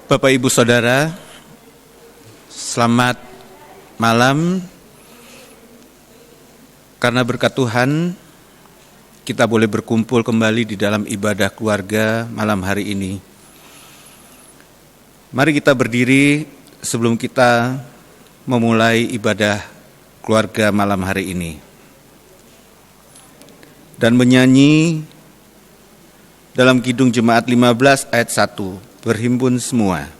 Bapak Ibu Saudara, selamat malam. Karena berkat Tuhan, kita boleh berkumpul kembali di dalam ibadah keluarga malam hari ini. Mari kita berdiri sebelum kita memulai ibadah keluarga malam hari ini. Dan menyanyi dalam Kidung Jemaat 15 ayat 1. Berhimpun semua.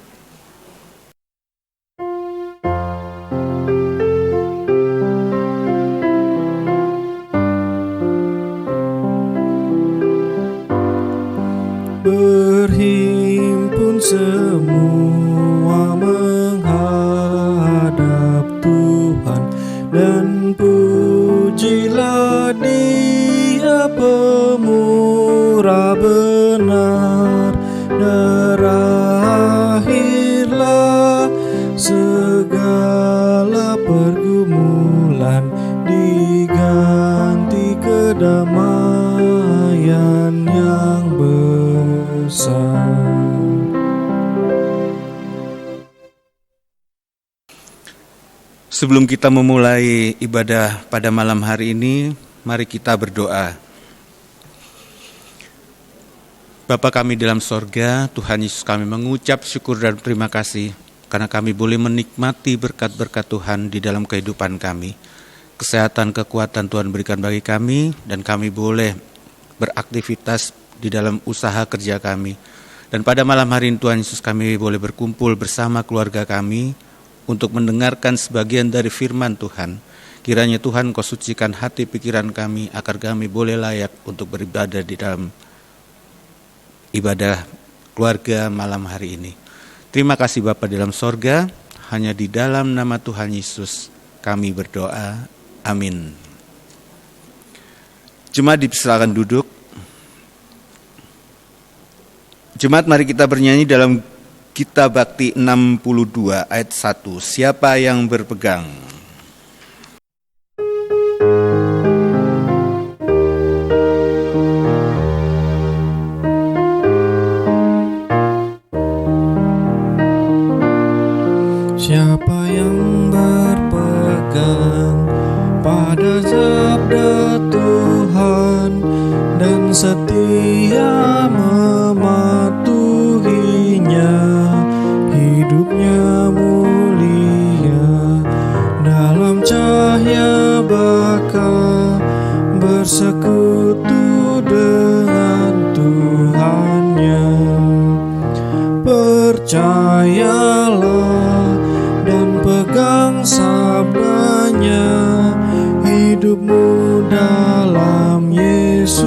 Berhimpun semua menghadap Tuhan, dan pujilah Dia pemurah benar. Berakhirlah segala pergumulan, diganti kedamaian yang besar. Sebelum kita memulai ibadah pada malam hari ini, mari kita berdoa. Bapa kami dalam sorga, Tuhan Yesus, kami mengucap syukur dan terima kasih karena kami boleh menikmati berkat-berkat Tuhan di dalam kehidupan kami. Kesehatan, kekuatan Tuhan berikan bagi kami, dan kami boleh beraktivitas di dalam usaha kerja kami. Dan pada malam hari ini Tuhan Yesus, kami boleh berkumpul bersama keluarga kami untuk mendengarkan sebagian dari firman Tuhan. Kiranya Tuhan Kau sucikan hati pikiran kami agar kami boleh layak untuk beribadah di dalam ibadah keluarga malam hari ini. Terima kasih Bapa dalam sorga, hanya di dalam nama Tuhan Yesus kami berdoa. Amin. Jemaat dipersilakan duduk. Jemaat, mari kita bernyanyi dalam Kitab Bakti 62 ayat 1. Siapa yang berpegang? Siapa yang berpegang pada sabda Tuhan dan setia mematuhinya, hidupnya mulia dalam cahaya baka, bersekutu dengan Tuhannya. Percayalah dan pegang sabdanya, hidupmu dalam Yesus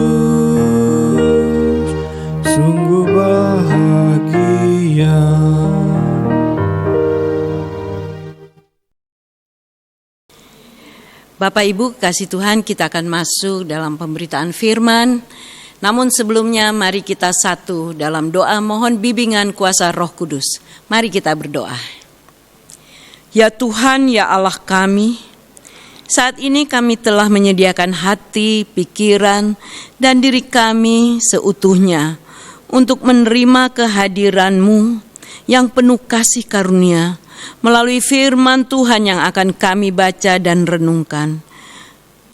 sungguh bahagia. Bapak Ibu kasih Tuhan, kita akan masuk dalam pemberitaan firman. Namun sebelumnya mari kita satu dalam doa mohon bimbingan kuasa Roh Kudus. Mari kita berdoa. Ya Tuhan, ya Allah kami, saat ini kami telah menyediakan hati, pikiran, dan diri kami seutuhnya untuk menerima kehadiran-Mu yang penuh kasih karunia melalui firman Tuhan yang akan kami baca dan renungkan.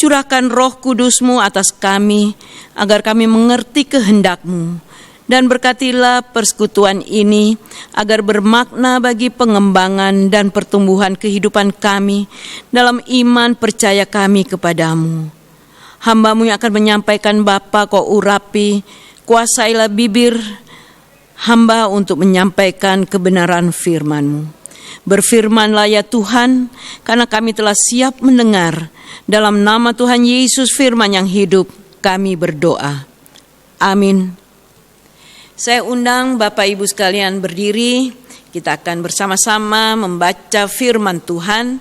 Curahkan Roh Kudus-Mu atas kami agar kami mengerti kehendak-Mu, dan berkatilah persekutuan ini agar bermakna bagi pengembangan dan pertumbuhan kehidupan kami dalam iman percaya kami kepadamu. Hamba-Mu yang akan menyampaikan Bapa, Kau urapi, kuasailah bibir hamba untuk menyampaikan kebenaran firman-Mu. Berfirmanlah ya Tuhan, karena kami telah siap mendengar. Dalam nama Tuhan Yesus firman yang hidup, kami berdoa. Amin. Saya undang Bapak Ibu sekalian berdiri. Kita akan bersama-sama membaca firman Tuhan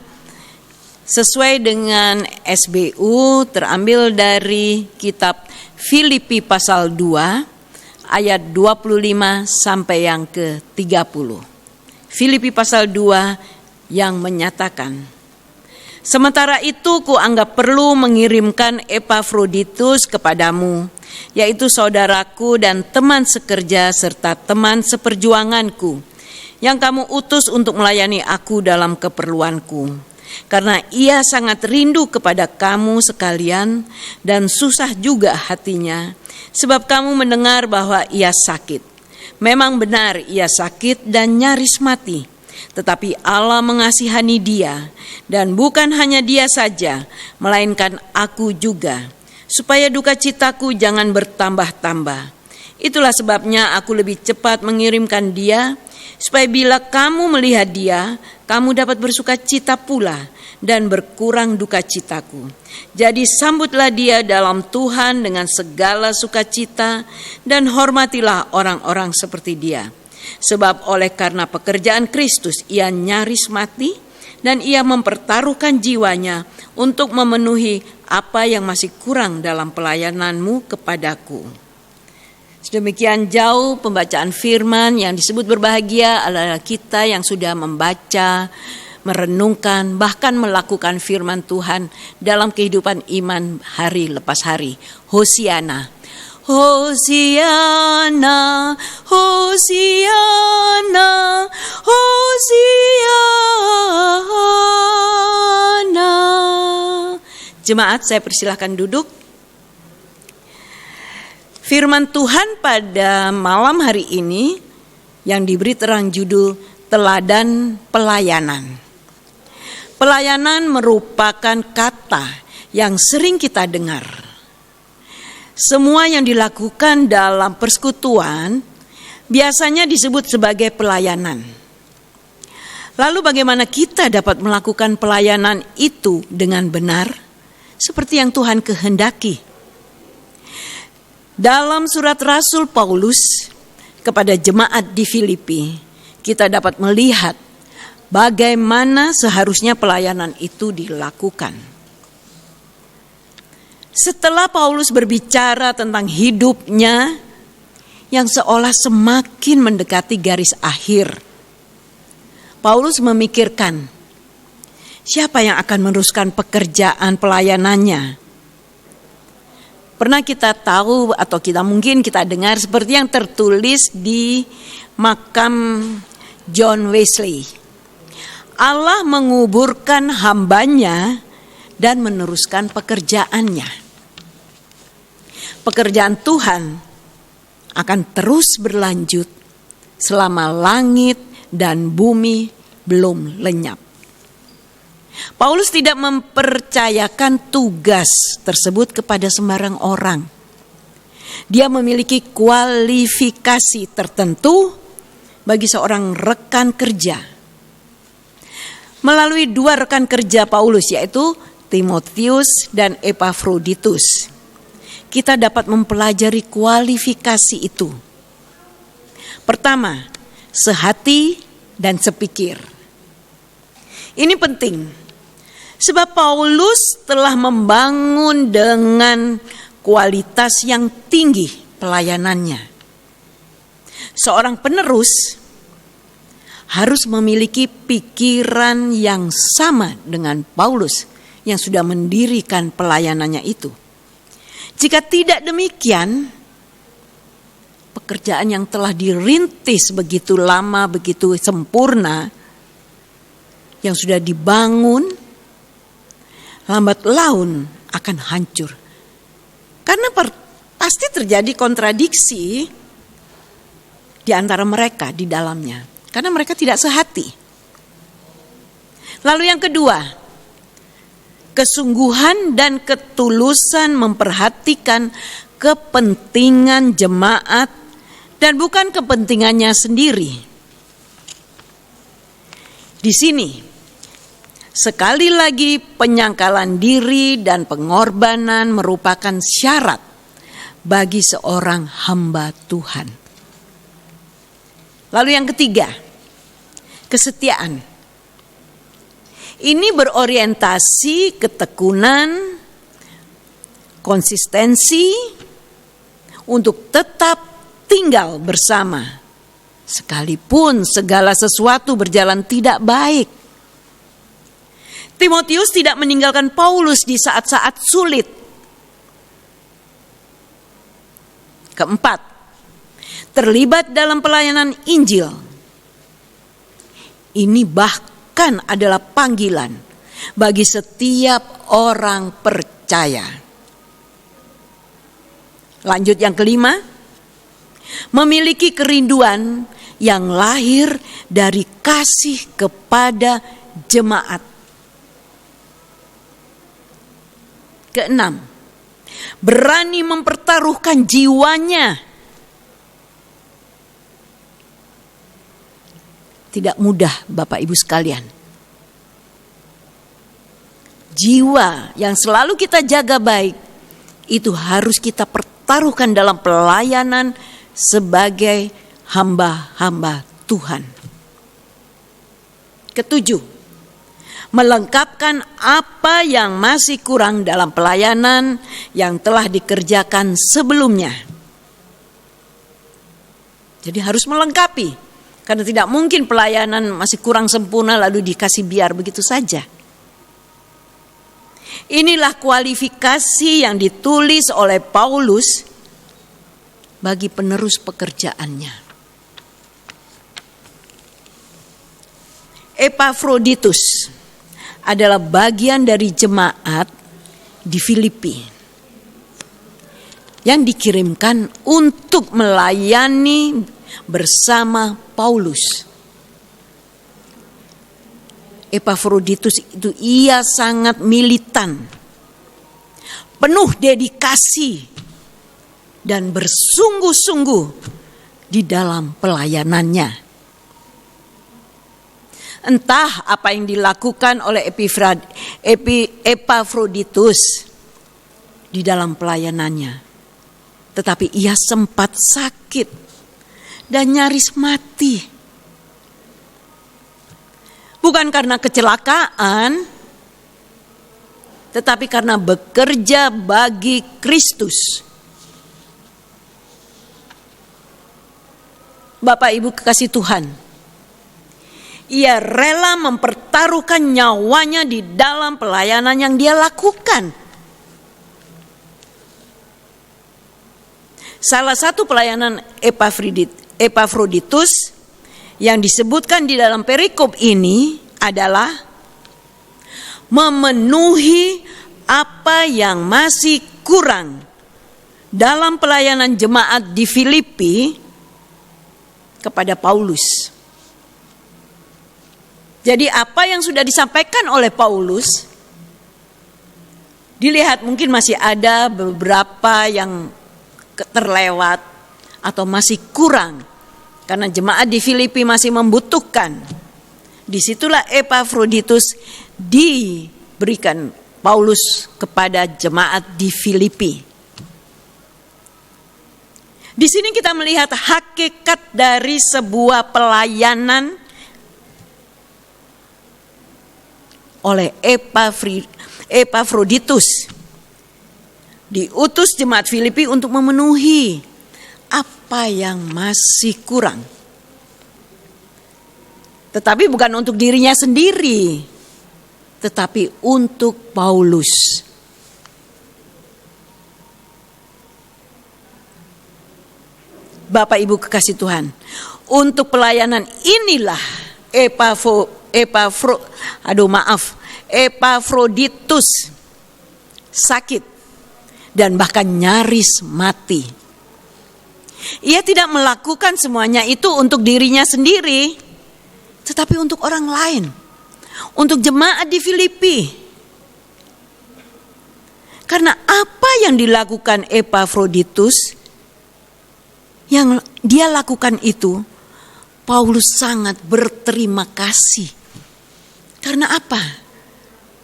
sesuai dengan SBU, terambil dari kitab Filipi pasal 2 ayat 25 sampai yang ke-30. Filipi pasal 2 yang menyatakan, sementara itu kuanggap perlu mengirimkan Epafroditus kepadamu, yaitu saudaraku dan teman sekerja serta teman seperjuanganku, yang kamu utus untuk melayani aku dalam keperluanku. Karena ia sangat rindu kepada kamu sekalian dan susah juga hatinya, sebab kamu mendengar bahwa ia sakit. Memang benar ia sakit dan nyaris mati, tetapi Allah mengasihani dia, dan bukan hanya dia saja, melainkan aku juga, supaya duka citaku jangan bertambah-tambah. Itulah sebabnya aku lebih cepat mengirimkan dia, supaya bila kamu melihat dia, kamu dapat bersuka cita pula dan berkurang duka citaku. Jadi sambutlah dia dalam Tuhan dengan segala sukacita dan hormatilah orang-orang seperti dia. Sebab oleh karena pekerjaan Kristus ia nyaris mati dan ia mempertaruhkan jiwanya untuk memenuhi apa yang masih kurang dalam pelayananmu kepadaku. Sedemikian jauh pembacaan firman. Yang disebut berbahagia adalah kita yang sudah membaca, merenungkan, bahkan melakukan firman Tuhan dalam kehidupan iman hari lepas hari. Hosiana, Hosiana, Hosiana, Hosiana. Jemaat, saya persilahkan duduk. Firman Tuhan pada malam hari ini yang diberi terang judul Teladan Pelayanan. Pelayanan merupakan kata yang sering kita dengar. Semua yang dilakukan dalam persekutuan biasanya disebut sebagai pelayanan. Lalu bagaimana kita dapat melakukan pelayanan itu dengan benar seperti yang Tuhan kehendaki? Dalam surat Rasul Paulus kepada jemaat di Filipi, kita dapat melihat bagaimana seharusnya pelayanan itu dilakukan. Setelah Paulus berbicara tentang hidupnya yang seolah semakin mendekati garis akhir, Paulus memikirkan siapa yang akan meneruskan pekerjaan pelayanannya. Pernah kita tahu atau mungkin kita dengar seperti yang tertulis di makam John Wesley. Allah menguburkan hambanya dan meneruskan pekerjaannya. Pekerjaan Tuhan akan terus berlanjut selama langit dan bumi belum lenyap. Paulus tidak mempercayakan tugas tersebut kepada sembarang orang. Dia memiliki kualifikasi tertentu bagi seorang rekan kerja. Melalui dua rekan kerja Paulus, yaitu Timotius dan Epafroditus, kita dapat mempelajari kualifikasi itu. Pertama, sehati dan sepikir. Ini penting. Sebab Paulus telah membangun dengan kualitas yang tinggi pelayanannya. Seorang penerus harus memiliki pikiran yang sama dengan Paulus yang sudah mendirikan pelayanannya itu. Jika tidak demikian, pekerjaan yang telah dirintis begitu lama, begitu sempurna, yang sudah dibangun, lambat laun akan hancur. Karena pasti terjadi kontradiksi di antara mereka di dalamnya. Karena mereka tidak sehati. Lalu yang kedua, kesungguhan dan ketulusan memperhatikan kepentingan jemaat dan bukan kepentingannya sendiri. Di sini sekali lagi penyangkalan diri dan pengorbanan merupakan syarat bagi seorang hamba Tuhan. Lalu yang ketiga, kesetiaan. Ini berorientasi ketekunan, konsistensi untuk tetap tinggal bersama sekalipun segala sesuatu berjalan tidak baik. Timotius tidak meninggalkan Paulus di saat-saat sulit. Keempat, terlibat dalam pelayanan Injil. ini bahkan adalah panggilan bagi setiap orang percaya. Lanjut yang kelima, memiliki kerinduan yang lahir dari kasih kepada jemaat. Keenam, berani mempertaruhkan jiwanya. Tidak mudah, Bapak Ibu sekalian. Jiwa yang selalu kita jaga baik, itu harus kita pertaruhkan dalam pelayanan sebagai hamba-hamba Tuhan. Ketujuh, melengkapkan apa yang masih kurang dalam pelayanan yang telah dikerjakan sebelumnya. Jadi harus melengkapi. Karena tidak mungkin pelayanan masih kurang sempurna lalu dikasih biar begitu saja. Inilah kualifikasi yang ditulis oleh Paulus bagi penerus pekerjaannya. Epafroditus adalah bagian dari jemaat di Filipi yang dikirimkan untuk melayani bersama Paulus. Epafroditus itu ia sangat militan, penuh dedikasi dan bersungguh-sungguh di dalam pelayanannya. Entah apa yang dilakukan oleh Epafroditus di dalam pelayanannya, tetapi ia sempat sakit dan nyaris mati. Bukan karena kecelakaan, tetapi karena bekerja bagi Kristus. Bapak Ibu kekasih Tuhan, ia rela mempertaruhkan nyawanya di dalam pelayanan yang dia lakukan. Salah satu pelayanan Epafroditus yang disebutkan di dalam perikop ini adalah memenuhi apa yang masih kurang dalam pelayanan jemaat di Filipi kepada Paulus. Jadi apa yang sudah disampaikan oleh Paulus, dilihat mungkin masih ada beberapa yang terlewat atau masih kurang. Karena jemaat di Filipi masih membutuhkan. Disitulah Epafroditus diberikan Paulus kepada jemaat di Filipi. Di sini kita melihat hakikat dari sebuah pelayanan oleh Epafroditus. Diutus jemaat Filipi untuk memenuhi apa yang masih kurang. Tetapi bukan untuk dirinya sendiri, tetapi untuk Paulus. Bapak Ibu kekasih Tuhan, untuk pelayanan inilah Epafroditus sakit dan bahkan nyaris mati. Ia tidak melakukan semuanya itu untuk dirinya sendiri, tetapi untuk orang lain, untuk jemaat di Filipi. Karena apa yang dilakukan Epafroditus, yang dia lakukan itu, Paulus sangat berterima kasih. Karena apa?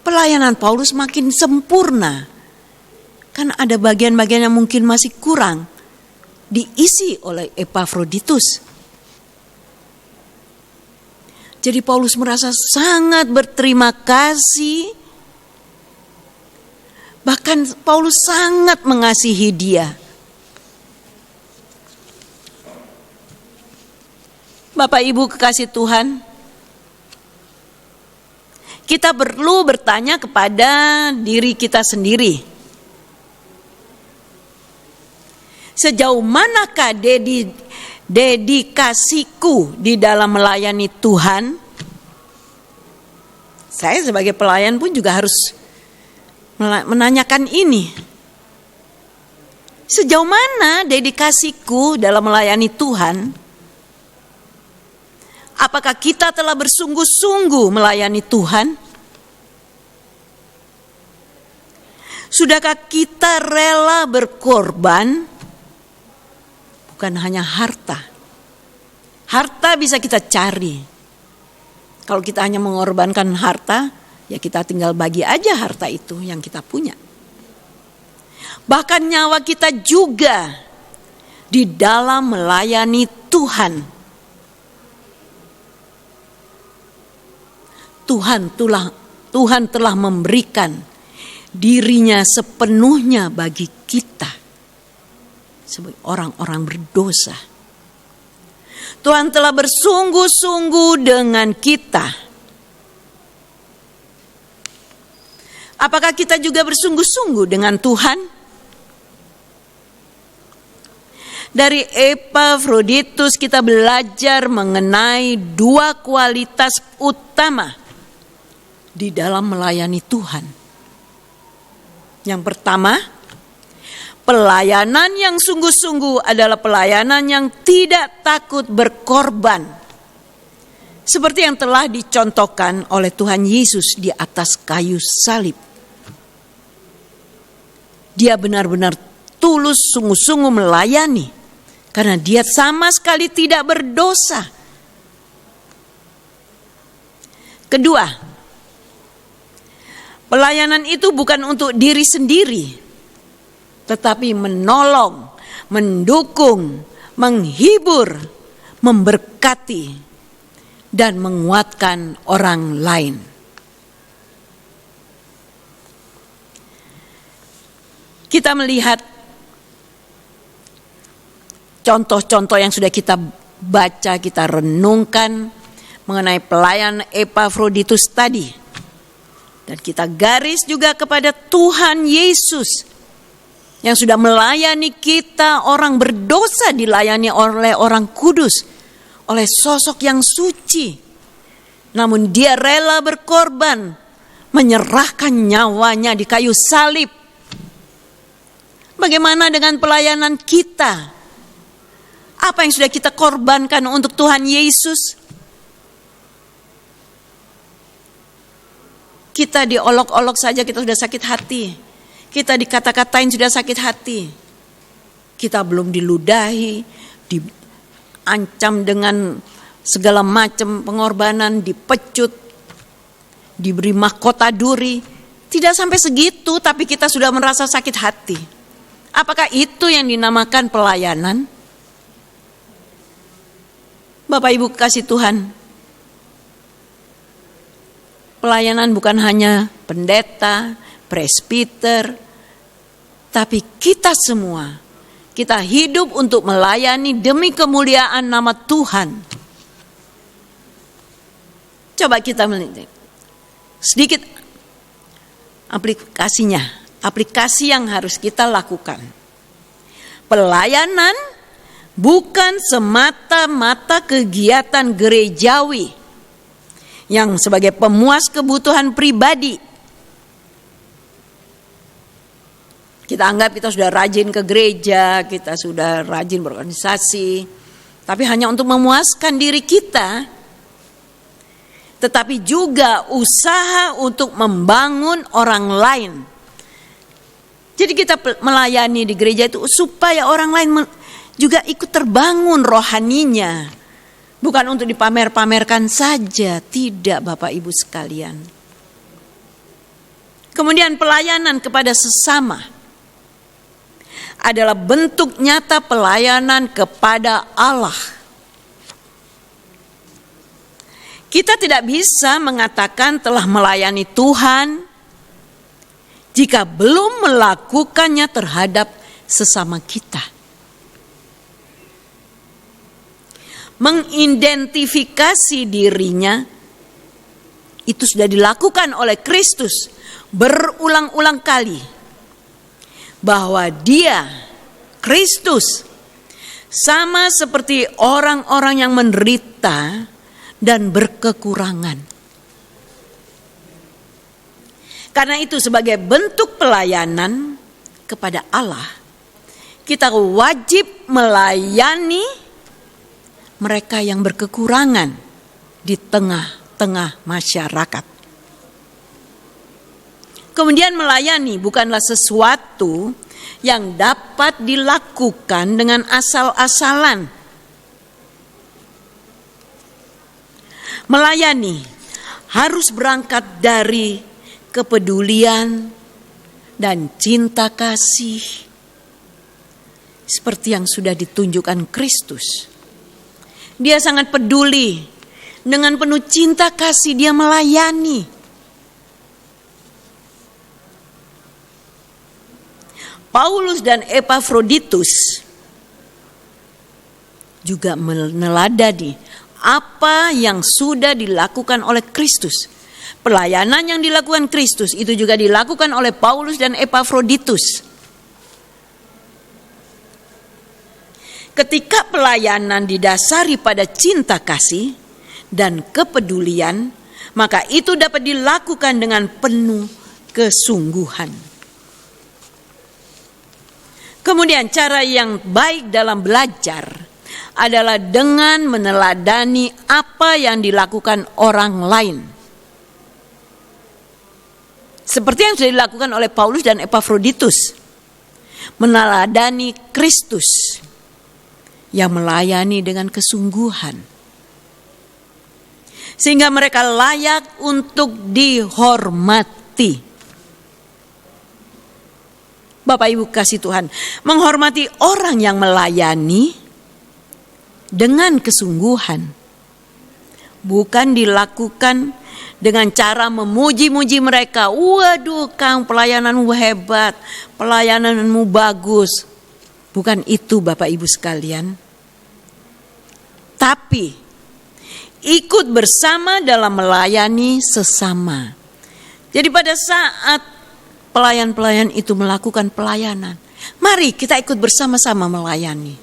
Pelayanan Paulus makin sempurna. Karena ada bagian-bagian yang mungkin masih kurang diisi oleh Epafroditus. Jadi Paulus merasa sangat berterima kasih. Bahkan Paulus sangat mengasihi dia. Bapak Ibu kekasih Tuhan, kita perlu bertanya kepada diri kita sendiri. Sejauh manakah dedikasiku di dalam melayani Tuhan? Saya sebagai pelayan pun juga harus menanyakan ini. Sejauh mana dedikasiku dalam melayani Tuhan? Apakah kita telah bersungguh-sungguh melayani Tuhan? Sudahkah kita rela berkorban? Bukan hanya harta. Harta bisa kita cari. Kalau kita hanya mengorbankan harta, ya kita tinggal bagi aja harta itu yang kita punya. Bahkan nyawa kita juga di dalam melayani Tuhan. Tuhan telah memberikan dirinya sepenuhnya bagi kita sebagai orang-orang berdosa. Tuhan telah bersungguh-sungguh dengan kita. Apakah kita juga bersungguh-sungguh dengan Tuhan? Dari Epafroditus kita belajar mengenai dua kualitas utama di dalam melayani Tuhan. Yang pertama, pelayanan yang sungguh-sungguh adalah pelayanan yang tidak takut berkorban. Seperti yang telah dicontohkan oleh Tuhan Yesus di atas kayu salib. Dia benar-benar tulus sungguh-sungguh melayani. Karena dia sama sekali tidak berdosa. Kedua, pelayanan itu bukan untuk diri sendiri, tetapi menolong, mendukung, menghibur, memberkati, dan menguatkan orang lain. Kita melihat contoh-contoh yang sudah kita baca, kita renungkan mengenai pelayan Epafroditus tadi. Dan kita garis juga kepada Tuhan Yesus yang sudah melayani kita orang berdosa, dilayani oleh orang kudus, oleh sosok yang suci. Namun dia rela berkorban, menyerahkan nyawanya di kayu salib. Bagaimana dengan pelayanan kita? Apa yang sudah kita korbankan untuk Tuhan Yesus? Kita diolok-olok saja kita sudah sakit hati. Kita dikata-katain sudah sakit hati. Kita belum diludahi, diancam dengan segala macam pengorbanan, dipecut, diberi mahkota duri. Tidak sampai segitu, tapi kita sudah merasa sakit hati. Apakah itu yang dinamakan pelayanan? Bapak Ibu kasih Tuhan, pelayanan bukan hanya pendeta, presbiter, tapi kita semua. Kita hidup untuk melayani demi kemuliaan nama Tuhan. Coba kita melihat sedikit aplikasinya, aplikasi yang harus kita lakukan. Pelayanan bukan semata-mata kegiatan gerejawi yang sebagai pemuas kebutuhan pribadi. Kita anggap kita sudah rajin ke gereja, kita sudah rajin berorganisasi, tapi hanya untuk memuaskan diri kita, tetapi juga usaha untuk membangun orang lain. Jadi kita melayani di gereja itu supaya orang lain juga ikut terbangun rohaninya. Bukan untuk dipamer-pamerkan saja, tidak Bapak Ibu sekalian. Kemudian pelayanan kepada sesama adalah bentuk nyata pelayanan kepada Allah. Kita tidak bisa mengatakan telah melayani Tuhan jika belum melakukannya terhadap sesama kita. Mengidentifikasi dirinya itu sudah dilakukan oleh Kristus berulang-ulang kali, bahwa dia, Kristus, sama seperti orang-orang yang menderita dan berkekurangan. Karena itu sebagai bentuk pelayanan kepada Allah, kita wajib melayani mereka yang berkekurangan di tengah-tengah masyarakat. Kemudian melayani bukanlah sesuatu yang dapat dilakukan dengan asal-asalan. Melayani harus berangkat dari kepedulian dan cinta kasih seperti yang sudah ditunjukkan Kristus. Dia sangat peduli, dengan penuh cinta kasih dia melayani. Paulus dan Epafroditus juga meneladani apa yang sudah dilakukan oleh Kristus. Pelayanan yang dilakukan Kristus itu juga dilakukan oleh Paulus dan Epafroditus. Ketika pelayanan didasari pada cinta kasih dan kepedulian, maka itu dapat dilakukan dengan penuh kesungguhan. Kemudian cara yang baik dalam belajar adalah dengan meneladani apa yang dilakukan orang lain. Seperti yang sudah dilakukan oleh Paulus dan Epafroditus. Meneladani Kristus yang melayani dengan kesungguhan. Sehingga mereka layak untuk dihormati. Bapak Ibu kasih Tuhan, menghormati orang yang melayani dengan kesungguhan. Bukan dilakukan dengan cara memuji-muji mereka. Waduh, Kang, pelayananmu hebat, pelayananmu bagus. Bukan itu Bapak Ibu sekalian. Tapi ikut bersama dalam melayani sesama. Jadi pada saat pelayan-pelayan itu melakukan pelayanan, mari kita ikut bersama-sama melayani.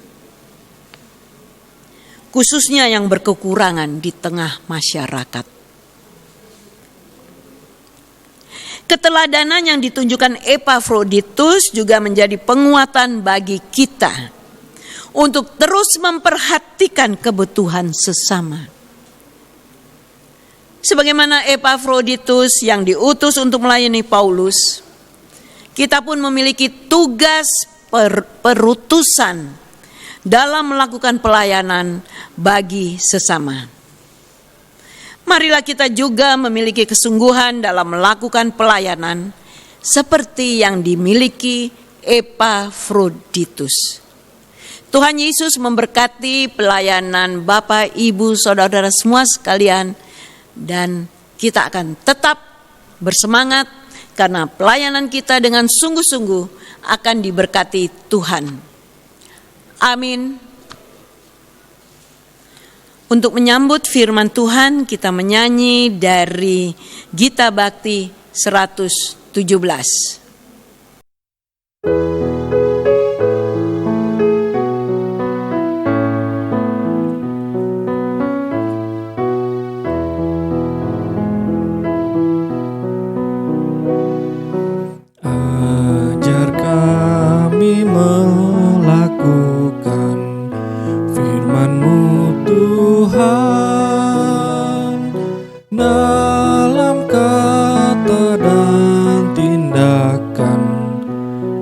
Khususnya yang berkekurangan di tengah masyarakat. Keteladanan yang ditunjukkan Epafroditus juga menjadi penguatan bagi kita untuk terus memperhatikan kebutuhan sesama. Sebagaimana Epafroditus yang diutus untuk melayani Paulus, kita pun memiliki tugas perutusan dalam melakukan pelayanan bagi sesama. Marilah kita juga memiliki kesungguhan dalam melakukan pelayanan seperti yang dimiliki Epafroditus. Tuhan Yesus memberkati pelayanan Bapak, Ibu, Saudara-saudara semua sekalian, dan kita akan tetap bersemangat karena pelayanan kita dengan sungguh-sungguh akan diberkati Tuhan. Amin. Untuk menyambut firman Tuhan, kita menyanyi dari Gita Bakti 117. Dalam kata dan tindakan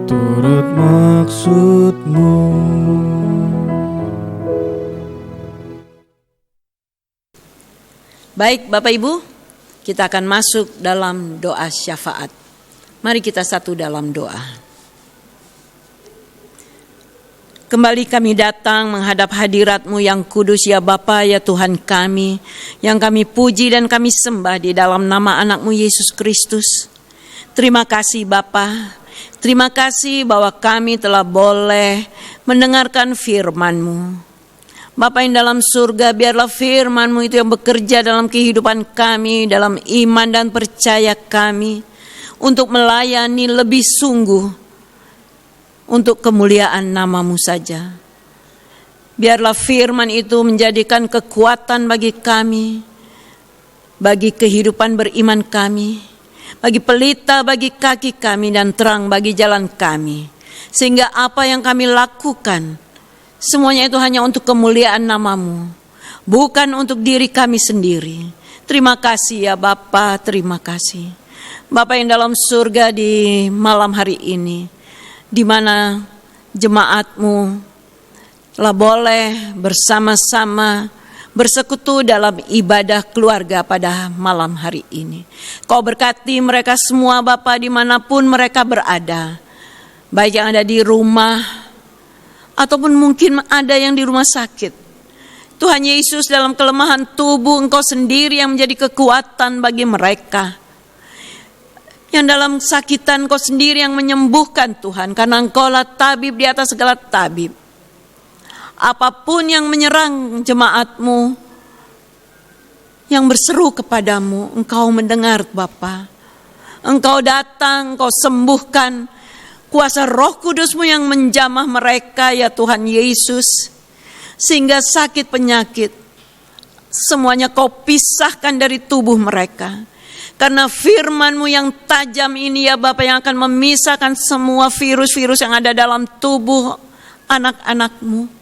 turut maksud-Mu. Baik Bapak Ibu, kita akan masuk dalam doa syafaat. Mari kita satu dalam doa. Kembali kami datang menghadap hadirat-Mu yang kudus ya Bapa, ya Tuhan kami, yang kami puji dan kami sembah di dalam nama anak-Mu Yesus Kristus. Terima kasih Bapa, terima kasih bahwa kami telah boleh mendengarkan firman-Mu. Bapa yang dalam surga, biarlah firman-Mu itu yang bekerja dalam kehidupan kami, dalam iman dan percaya kami, untuk melayani lebih sungguh, untuk kemuliaan nama-Mu saja. Biarlah firman itu menjadikan kekuatan bagi kami, bagi kehidupan beriman kami, bagi pelita bagi kaki kami dan terang bagi jalan kami. Sehingga apa yang kami lakukan, semuanya itu hanya untuk kemuliaan nama-Mu, bukan untuk diri kami sendiri. Terima kasih ya Bapa, terima kasih. Bapa yang dalam surga, di malam hari ini, di mana jemaat-Mu telah boleh bersama-sama bersekutu dalam ibadah keluarga pada malam hari ini. Kau berkati mereka semua Bapa dimanapun mereka berada, baik yang ada di rumah ataupun mungkin ada yang di rumah sakit. Tuhan Yesus, dalam kelemahan tubuh Engkau sendiri yang menjadi kekuatan bagi mereka. Yang dalam sakitan Engkau sendiri yang menyembuhkan Tuhan, karena Engkaulah tabib di atas segala tabib. Apapun yang menyerang jemaat-Mu, yang berseru kepadamu, Engkau mendengar Bapa. Engkau datang, Engkau sembuhkan. Kuasa Roh Kudus-Mu yang menjamah mereka ya Tuhan Yesus, sehingga sakit penyakit semuanya Kau pisahkan dari tubuh mereka. Karena firman-Mu yang tajam ini ya Bapa, yang akan memisahkan semua virus-virus yang ada dalam tubuh anak-anak-Mu.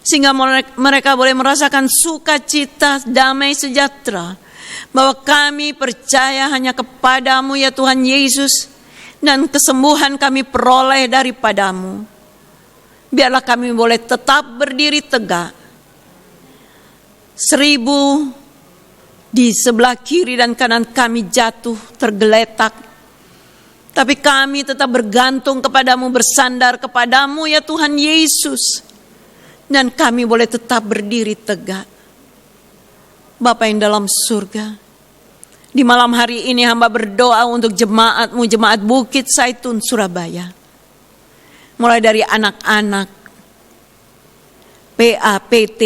Sehingga mereka boleh merasakan sukacita, damai, sejahtera. Bahwa kami percaya hanya kepadamu ya Tuhan Yesus. Dan kesembuhan kami peroleh daripada-Mu. Biarlah kami boleh tetap berdiri tegak. 1000 di sebelah kiri dan kanan kami jatuh, tergeletak. Tapi kami tetap bergantung kepadamu, bersandar kepadamu ya Tuhan Yesus. Dan kami boleh tetap berdiri tegak. Bapa yang dalam surga, di malam hari ini hamba berdoa untuk jemaat-Mu, jemaat Bukit Zaitun Surabaya. Mulai dari anak-anak, PA, PT,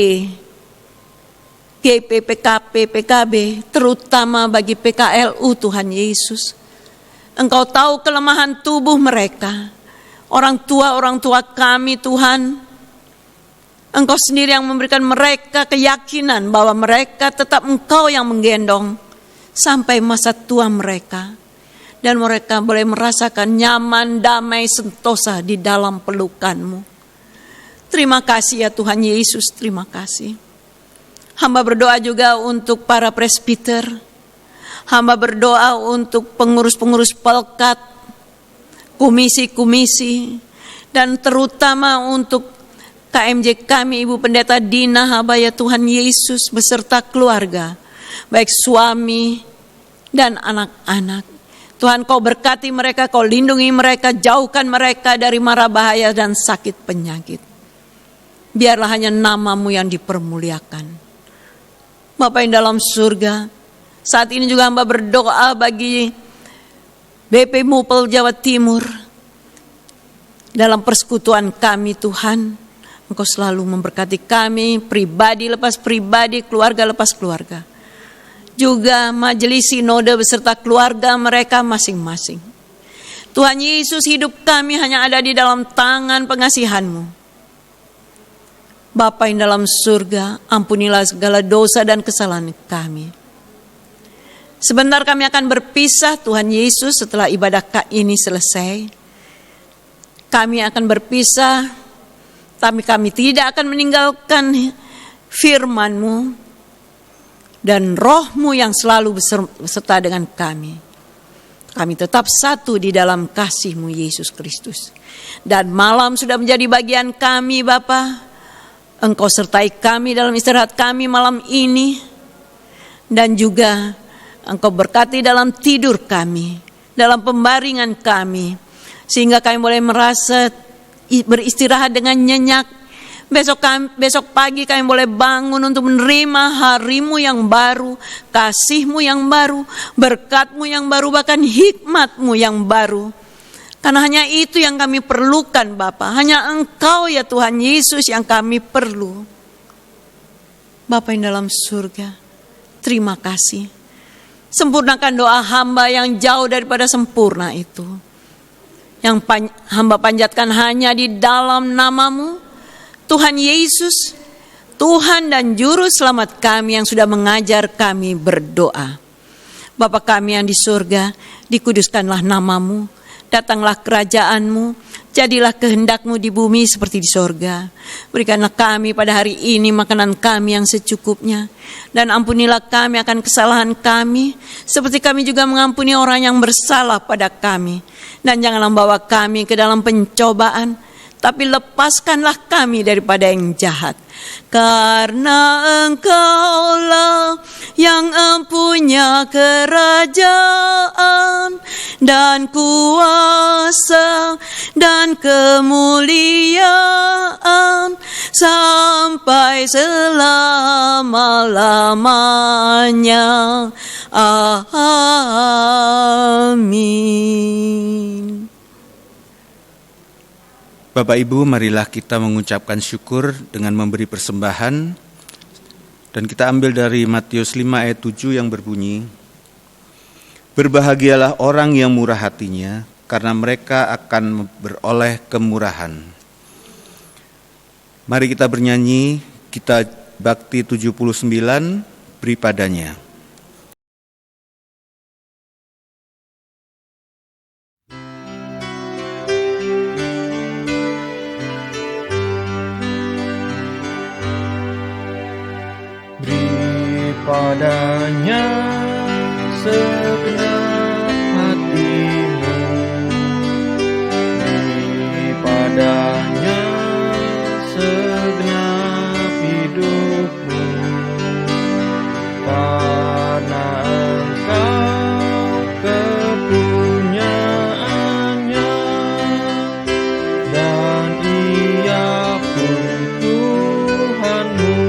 GP, PKP, PKB, terutama bagi PKLU Tuhan Yesus. Engkau tahu kelemahan tubuh mereka. Orang tua kami Tuhan, Engkau sendiri yang memberikan mereka keyakinan bahwa mereka tetap Engkau yang menggendong sampai masa tua mereka. Dan mereka boleh merasakan nyaman, damai, sentosa di dalam pelukan-Mu. Terima kasih ya Tuhan Yesus, terima kasih. Hamba berdoa juga untuk para presbiter. Hamba berdoa untuk pengurus-pengurus pelkat, komisi-komisi, dan terutama untuk KMJ kami, Ibu Pendeta Dina, hamba ya Tuhan Yesus beserta keluarga, baik suami dan anak-anak. Tuhan Kau berkati mereka, Kau lindungi mereka, jauhkan mereka dari mara bahaya dan sakit penyakit. Biarlah hanya nama-Mu yang dipermuliakan. Bapa yang dalam surga, saat ini juga hamba berdoa bagi BP Mupel Jawa Timur. Dalam persekutuan kami Tuhan, Engkau selalu memberkati kami, pribadi lepas pribadi, keluarga lepas keluarga. Juga majelis sinode beserta keluarga mereka masing-masing. Tuhan Yesus, hidup kami hanya ada di dalam tangan pengasihan-Mu. Bapa yang dalam surga, ampunilah segala dosa dan kesalahan kami. Sebentar kami akan berpisah Tuhan Yesus setelah ibadah ini selesai. Kami akan berpisah, tapi kami tidak akan meninggalkan firman-Mu dan Roh-Mu yang selalu beserta dengan kami. Kami tetap satu di dalam kasih-Mu Yesus Kristus. Dan malam sudah menjadi bagian kami Bapa. Engkau sertai kami dalam istirahat kami malam ini. Dan juga Engkau berkati dalam tidur kami, dalam pembaringan kami. Sehingga kami boleh merasa beristirahat dengan nyenyak. Besok pagi kami boleh bangun untuk menerima hari-Mu yang baru, kasih-Mu yang baru, berkat-Mu yang baru, bahkan hikmat-Mu yang baru. Karena hanya itu yang kami perlukan Bapa. Hanya Engkau ya Tuhan Yesus yang kami perlu. Bapa yang dalam surga, terima kasih. Sempurnakan doa hamba yang jauh daripada sempurna itu. Yang hamba panjatkan hanya di dalam nama-Mu, Tuhan Yesus, Tuhan dan Juru Selamat kami yang sudah mengajar kami berdoa. Bapa kami yang di surga, dikuduskanlah namamu, datanglah kerajaan-Mu, jadilah kehendak-Mu di bumi seperti di surga. Berikanlah kami pada hari ini makanan kami yang secukupnya, dan ampunilah kami akan kesalahan kami, seperti kami juga mengampuni orang yang bersalah pada kami. Dan janganlah membawa kami ke dalam pencobaan, tapi lepaskanlah kami daripada yang jahat. Karena Engkaulah yang empunya kerajaan dan kuasa dan kemuliaan sampai selama-lamanya. Amin. Bapak Ibu, marilah kita mengucapkan syukur dengan memberi persembahan. Dan kita ambil dari Matius 5 ayat 7 yang berbunyi, "Berbahagialah orang yang murah hatinya, karena mereka akan beroleh kemurahan." Mari kita bernyanyi, kita Bakti 79, Beri Padanya. Padanya segenap hatimu, beri padanya segenap hidupmu, karena Engkau kepunyaannya, dan Ia pun Tuhanmu.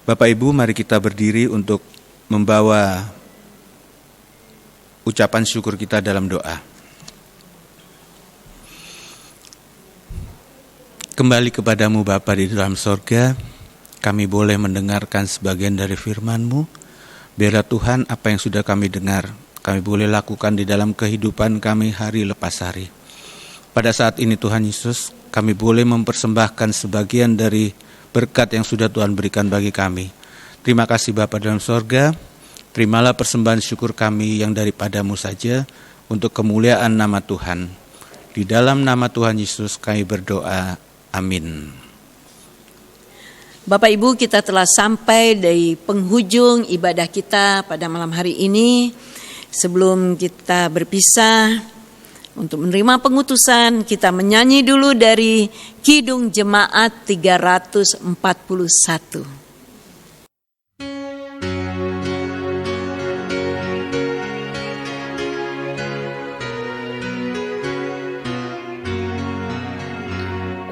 Bapak Ibu, mari kita berdiri untuk membawa ucapan syukur kita dalam doa. Kembali kepadamu Bapa di dalam sorga, kami boleh mendengarkan sebagian dari firman-Mu. Biarlah Tuhan apa yang sudah kami dengar, kami boleh lakukan di dalam kehidupan kami hari lepas hari. Pada saat ini Tuhan Yesus, kami boleh mempersembahkan sebagian dari berkat yang sudah Tuhan berikan bagi kami. Terima kasih Bapa dalam sorga, terimalah persembahan syukur kami yang daripada-Mu saja untuk kemuliaan nama Tuhan. Di dalam nama Tuhan Yesus kami berdoa, amin. Bapak Ibu, kita telah sampai dari penghujung ibadah kita pada malam hari ini. Sebelum kita berpisah, untuk menerima pengutusan, kita menyanyi dulu dari Kidung Jemaat 341.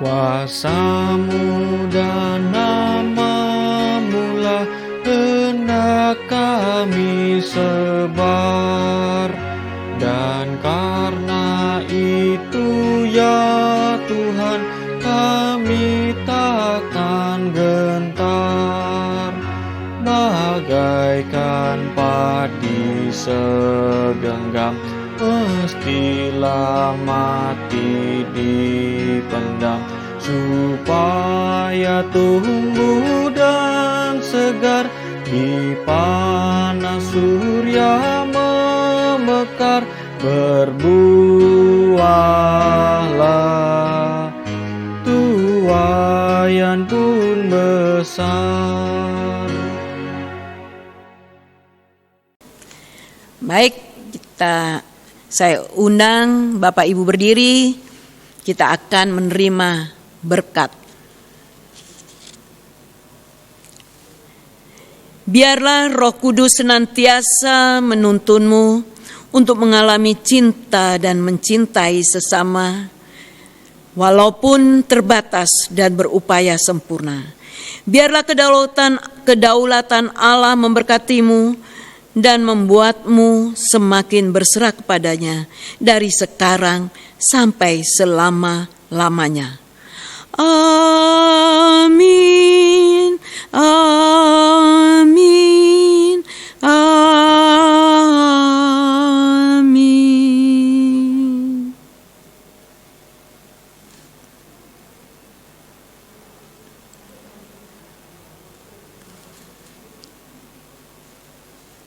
Kuasa-Mu dan nama-Mu lah hendak kami sebar, dan karena itu ya Tuhan kami takkan gentar, bagaikan padi segenggam mestilah mati dipendam, supaya tumbuh dan segar di panas surya memekar. Berbuahlah, tuaian pun besar. Baik, saya undang Bapak Ibu berdiri, kita akan menerima berkat. Biarlah Roh Kudus senantiasa menuntunmu untuk mengalami cinta dan mencintai sesama, walaupun terbatas dan berupaya sempurna. Biarlah kedaulatan Allah memberkatimu dan membuatmu semakin berserah kepadanya dari sekarang sampai selama-lamanya. Amin.